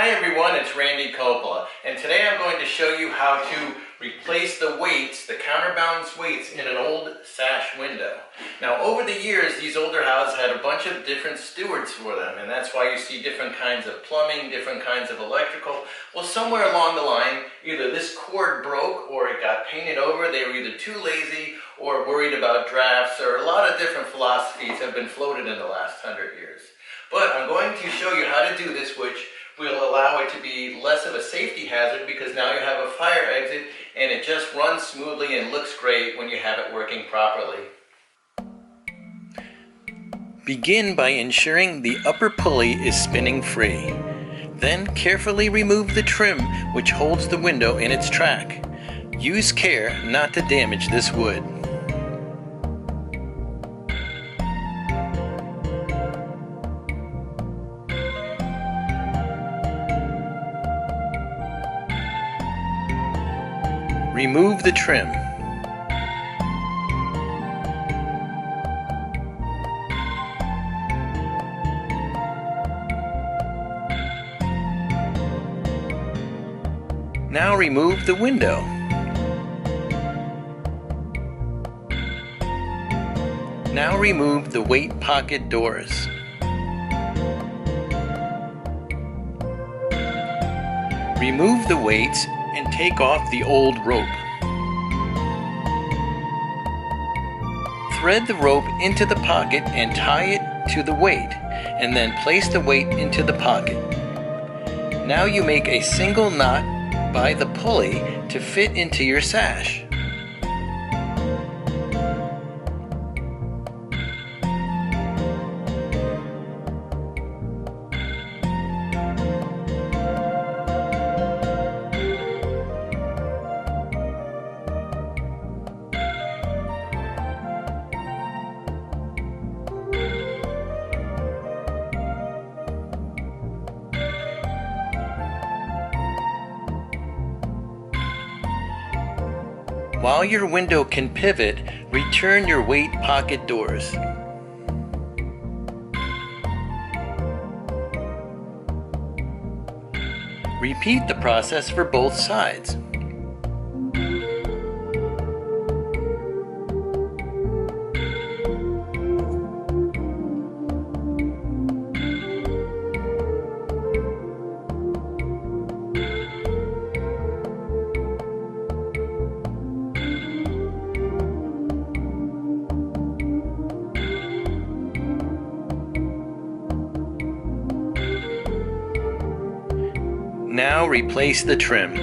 Hi everyone, it's Randy Coppola, and today I'm going to show you how to replace the weights, the counterbalance weights in an old sash window. Now over the years, these older houses had a bunch of different stewards for them, and that's why you see different kinds of plumbing, different kinds of electrical. Well, somewhere along the line, either this cord broke or it got painted over. They were either too lazy or worried about drafts, or a lot of different philosophies have been floated in the last 100 years. But I'm going to show you how to do this, which will allow it to be less of a safety hazard because now you have a fire exit and it just runs smoothly and looks great when you have it working properly. Begin by ensuring the upper pulley is spinning free. Then carefully remove the trim which holds the window in its track. Use care not to damage this wood. Remove the trim. Now remove the window. Now remove the weight pocket doors. Remove the weights and take off the old rope. Thread the rope into the pocket and tie it to the weight, and then place the weight into the pocket. Now you make a single knot by the pulley to fit into your sash. While your window can pivot, return your weight pocket doors. Repeat the process for both sides. Now replace the trim.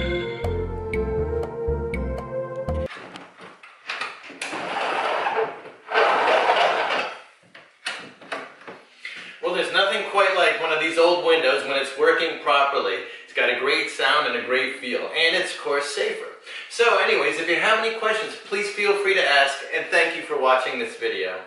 Well, there's nothing quite like one of these old windows when it's working properly. It's got a great sound and a great feel, and it's of course safer. So anyways, if you have any questions, please feel free to ask, and thank you for watching this video.